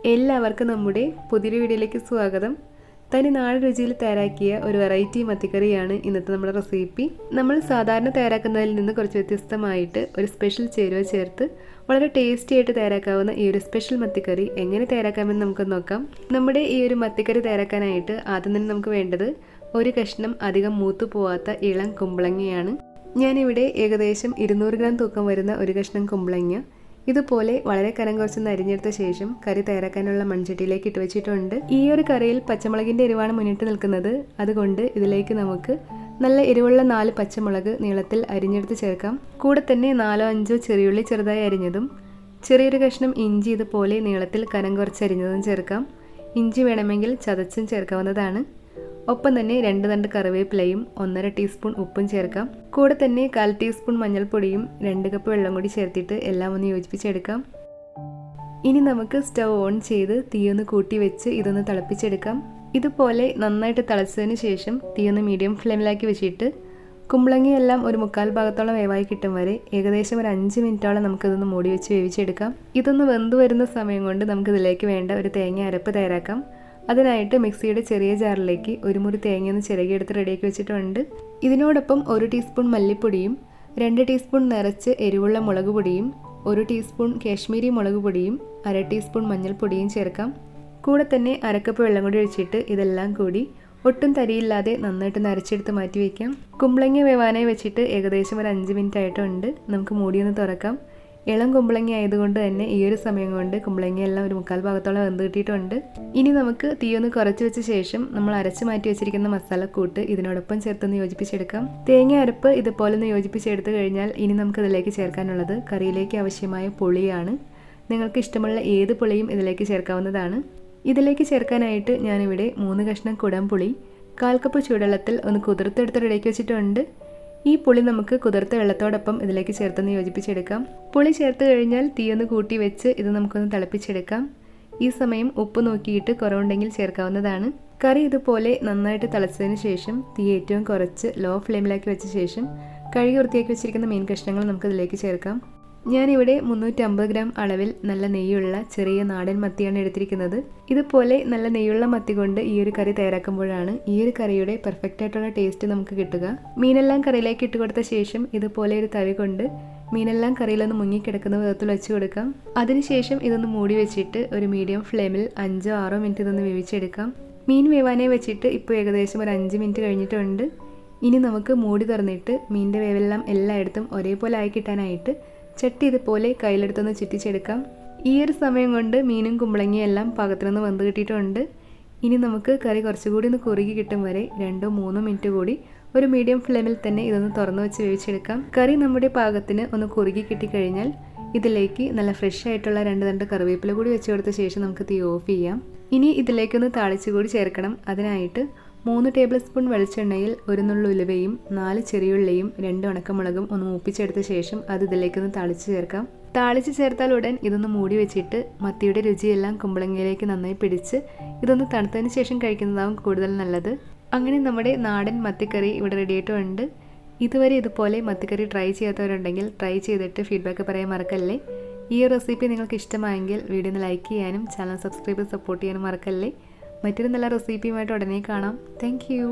എല്ലാവർക്കും നമ്മുടെ പുതിയൊരു വീഡിയോയിലേക്ക് സ്വാഗതം. തനി നാടൻ രുചിയിൽ തയ്യാറാക്കിയ ഒരു വെറൈറ്റി മത്തിക്കറിയാണ് ഇന്നത്തെ നമ്മുടെ റെസിപ്പി. നമ്മൾ സാധാരണ തയ്യാറാക്കുന്നതിൽ നിന്ന് കുറച്ച് വ്യത്യസ്തമായിട്ട് ഒരു സ്പെഷ്യൽ ചേരുവ ചേർത്ത് വളരെ ടേസ്റ്റി ആയിട്ട് തയ്യാറാക്കാവുന്ന ഈ ഒരു സ്പെഷ്യൽ മത്തിക്കറി എങ്ങനെ തയ്യാറാക്കാമെന്ന് നമുക്ക് നോക്കാം. നമ്മുടെ ഈ ഒരു മത്തിക്കറി തയ്യാറാക്കാനായിട്ട് ആദ്യം തന്നെ നമുക്ക് വേണ്ടത് ഒരു കഷ്ണം അധികം മൂത്തു പോവാത്ത ഇളം കുമ്പളങ്ങയാണ്. ഞാനിവിടെ ഏകദേശം 200 ഗ്രാം തൂക്കം വരുന്ന ഒരു കഷ്ണം കുമ്പളങ്ങ ഇതുപോലെ വളരെ കനം കുറച്ചൊന്ന് അരിഞ്ഞെടുത്ത ശേഷം കറി തയ്യാറാക്കാനുള്ള മൺചട്ടിയിലേക്ക് ഇട്ട് വെച്ചിട്ടുണ്ട്. ഈ ഒരു കറിയിൽ പച്ചമുളകിൻ്റെ എരിവാണ് മുന്നിട്ട് നിൽക്കുന്നത്. അതുകൊണ്ട് ഇതിലേക്ക് നമുക്ക് നല്ല എരിവുള്ള 4 പച്ചമുളക് നീളത്തിൽ അരിഞ്ഞെടുത്ത് ചേർക്കാം. കൂടെ തന്നെ 4-5 ചെറിയുള്ളി ചെറുതായി അരിഞ്ഞതും ചെറിയൊരു കഷ്ണം ഇഞ്ചി ഇതുപോലെ നീളത്തിൽ കനം കുറച്ച് അരിഞ്ഞതും ചേർക്കാം. ഇഞ്ചി വേണമെങ്കിൽ ചതച്ചും ചേർക്കാവുന്നതാണ്. ഒപ്പം തന്നെ 2 തണ്ട് കറിവേപ്പിലയും 1.5 ടീസ്പൂൺ ഉപ്പും ചേർക്കാം. കൂടെ തന്നെ 1/4 ടീസ്പൂൺ മഞ്ഞൾപ്പൊടിയും 2 കപ്പ് വെള്ളം കൂടി ചേർത്തിട്ട് എല്ലാം ഒന്ന് യോജിപ്പിച്ചെടുക്കാം. ഇനി നമുക്ക് സ്റ്റവ് ഓൺ ചെയ്ത് തീയൊന്ന് കൂട്ടി വെച്ച് ഇതൊന്ന് തിളപ്പിച്ചെടുക്കാം. ഇതുപോലെ നന്നായിട്ട് തിളച്ചതിന് ശേഷം തീയൊന്ന് മീഡിയം ഫ്ലെയിമിലാക്കി വെച്ചിട്ട് കുമ്പളങ്ങയെല്ലാം ഒരു 1/4 ഭാഗത്തോളം വേവായി കിട്ടും വരെ ഏകദേശം ഒരു 5 മിനിറ്റോളം നമുക്കിതൊന്ന് മൂടി വെച്ച് വേവിച്ചെടുക്കാം. ഇതൊന്ന് വെന്ത് വരുന്ന സമയം കൊണ്ട് നമുക്കിതിലേക്ക് വേണ്ട ഒരു തേങ്ങ അരപ്പ് തയ്യാറാക്കാം. അതിനായിട്ട് മിക്സിയുടെ ചെറിയ ജാറിലേക്ക് ഒരു മുറി തേങ്ങയൊന്ന് ചിരകിയെടുത്ത് റെഡിയാക്കി വെച്ചിട്ടുണ്ട്. ഇതിനോടൊപ്പം 1 ടീസ്പൂൺ മല്ലിപ്പൊടിയും 2 ടീസ്പൂൺ നിറച്ച് എരിവുള്ള മുളക് പൊടിയും 1 ടീസ്പൂൺ കാശ്മീരി മുളക് പൊടിയും 1/2 ടീസ്പൂൺ മഞ്ഞൾപ്പൊടിയും ചേർക്കാം. കൂടെ തന്നെ 1 കപ്പ് വെള്ളം കൂടി ഒഴിച്ചിട്ട് ഇതെല്ലാം കൂടി ഒട്ടും തരിയില്ലാതെ നന്നായിട്ട് നരച്ചെടുത്ത് മാറ്റി വയ്ക്കാം. കുമ്പളങ്ങ വേവാനായി വെച്ചിട്ട് ഏകദേശം ഒരു 5 മിനിറ്റ് ആയിട്ടുണ്ട്. നമുക്ക് മൂടിയൊന്ന് തുറക്കാം. ഇളം കുമ്പളങ്ങ ആയതുകൊണ്ട് തന്നെ ഈ ഒരു സമയം കൊണ്ട് കുമ്പളങ്ങയെല്ലാം ഒരു 1/4 ഭാഗത്തോളം വെന്ത് കിട്ടിയിട്ടുണ്ട്. ഇനി നമുക്ക് തീയൊന്ന് കുറച്ച് വെച്ച ശേഷം നമ്മൾ അരച്ച് മാറ്റി വെച്ചിരിക്കുന്ന മസാലക്കൂട്ട് ഇതിനോടൊപ്പം ചേർത്തൊന്ന് യോജിപ്പിച്ചെടുക്കാം. തേങ്ങ അരപ്പ് ഇതുപോലെ ഒന്ന് യോജിപ്പിച്ചെടുത്ത് കഴിഞ്ഞാൽ ഇനി നമുക്ക് ഇതിലേക്ക് ചേർക്കാനുള്ളത് കറിയിലേക്ക് ആവശ്യമായ പുളിയാണ്. നിങ്ങൾക്ക് ഇഷ്ടമുള്ള ഏത് പുളിയും ഇതിലേക്ക് ചേർക്കാവുന്നതാണ്. ഇതിലേക്ക് ചേർക്കാനായിട്ട് ഞാനിവിടെ 3 കഷ്ണം കുടംപുളി 1/4 കപ്പ് ചൂടുവെള്ളത്തിൽ ഒന്ന് കുതിർത്തെടുത്ത് റെഡിയാക്കി വെച്ചിട്ടുണ്ട്. ഈ പുളി നമുക്ക് കുതിർത്ത വെള്ളത്തോടൊപ്പം ഇതിലേക്ക് ചേർത്തൊന്ന് യോജിപ്പിച്ചെടുക്കാം. പുളി ചേർത്ത് കഴിഞ്ഞാൽ തീയൊന്ന് കൂട്ടി വെച്ച് ഇത് നമുക്കൊന്ന് തിളപ്പിച്ചെടുക്കാം. ഈ സമയം ഉപ്പ് നോക്കിയിട്ട് കുറവുണ്ടെങ്കിൽ ചേർക്കാവുന്നതാണ്. കറി ഇതുപോലെ നന്നായിട്ട് തിളച്ചതിന് ശേഷം തീ ഏറ്റവും കുറച്ച് ലോ ഫ്ലെയിമിലാക്കി വെച്ച ശേഷം കഴുകി വൃത്തിയാക്കി വെച്ചിരിക്കുന്ന മീൻ കഷ്ണങ്ങൾ നമുക്കിതിലേക്ക് ചേർക്കാം. ഞാനിവിടെ 350 ഗ്രാം അളവിൽ നല്ല നെയ്യുള്ള ചെറിയ നാടൻ മത്തിയാണ് എടുത്തിരിക്കുന്നത്. ഇതുപോലെ നല്ല നെയ്യുള്ള മത്തി കൊണ്ട് ഈ ഒരു കറി തയ്യാറാക്കുമ്പോഴാണ് ഈ ഒരു കറിയുടെ പെർഫെക്റ്റ് ആയിട്ടുള്ള ടേസ്റ്റ് നമുക്ക് കിട്ടുക. മീനെല്ലാം കറിയിലേക്ക് ഇട്ട് കൊടുത്ത ശേഷം ഇതുപോലെ ഒരു തവി കൊണ്ട് മീനെല്ലാം കറിയിലൊന്ന് മുങ്ങിക്കിടക്കുന്ന വിധത്തിൽ വെച്ച് കൊടുക്കാം. അതിനുശേഷം ഇതൊന്ന് മൂടി വെച്ചിട്ട് ഒരു മീഡിയം ഫ്ലെയിമിൽ 5-6 മിനിറ്റ് ഇതൊന്ന് വേവിച്ചെടുക്കാം. മീൻ വേവാനായി വെച്ചിട്ട് ഇപ്പോൾ ഏകദേശം ഒരു 5 മിനിറ്റ് കഴിഞ്ഞിട്ടുണ്ട്. ഇനി നമുക്ക് മൂടി തുറന്നിട്ട് മീനിൻ്റെ വേവെല്ലാം എല്ലായിടത്തും ഒരേപോലെ ആയി കിട്ടാനായിട്ട് ചട്ടി ഇതുപോലെ കയ്യിലെടുത്തൊന്ന് ചുറ്റിച്ചെടുക്കാം. ഈ ഒരു സമയം കൊണ്ട് മീനും കുമ്പളങ്ങയും എല്ലാം പാകത്തിനൊന്ന് വെന്ത് കിട്ടിയിട്ടുണ്ട്. ഇനി നമുക്ക് കറി കുറച്ചുകൂടി ഒന്ന് കുറുകി കിട്ടും വരെ 2-3 മിനിറ്റ് കൂടി ഒരു മീഡിയം ഫ്ലെയിമിൽ തന്നെ ഇതൊന്ന് തുറന്നു വെച്ച് വേവിച്ചെടുക്കാം. കറി നമ്മുടെ പാകത്തിന് ഒന്ന് കുറുകി കിട്ടിക്കഴിഞ്ഞാൽ ഇതിലേക്ക് നല്ല ഫ്രഷ് ആയിട്ടുള്ള 2 തണ്ട് കറിവേപ്പില കൂടി വെച്ച് കൊടുത്ത ശേഷം നമുക്ക് തീ ഓഫ് ചെയ്യാം. ഇനി ഇതിലേക്കൊന്ന് താളിച്ച് കൂടി ചേർക്കണം. അതിനായിട്ട് 3 ടേബിൾ സ്പൂൺ വെളിച്ചെണ്ണയിൽ 1 നുള്ളു ഉലുവയും 4 ചെറിയുള്ളിയും 2 ഉണക്കമുളകും ഒന്ന് മൂപ്പിച്ചെടുത്ത ശേഷം അത് ഇതിലേക്കൊന്ന് താളിച്ച് ചേർക്കാം. താളിച്ച് ചേർത്താൽ ഉടൻ ഇതൊന്ന് മൂടി വെച്ചിട്ട് മത്തിയുടെ രുചിയെല്ലാം കുമ്പളങ്ങയിലേക്ക് നന്നായി പിടിച്ച് ഇതൊന്ന് തണുത്തതിന് ശേഷം കഴിക്കുന്നതാവും കൂടുതൽ നല്ലത്. അങ്ങനെ നമ്മുടെ നാടൻ മത്തിക്കറി ഇവിടെ റെഡി ആയിട്ടുണ്ട്. ഇതുവരെ ഇതുപോലെ മത്തിക്കറി ട്രൈ ചെയ്യാത്തവരുണ്ടെങ്കിൽ ട്രൈ ചെയ്തിട്ട് ഫീഡ്ബാക്ക് പറയാൻ മറക്കല്ലേ. ഈ റെസിപ്പി നിങ്ങൾക്ക് ഇഷ്ടമായെങ്കിൽ വീഡിയോ ഒന്ന് ലൈക്ക് ചെയ്യാനും ചാനൽ സബ്സ്ക്രൈബ് സപ്പോർട്ട് ചെയ്യാനും മറക്കല്ലേ. മറ്റൊരു നല്ല റെസിപ്പിയുമായിട്ട് ഉടനെ കാണാം. Thank you.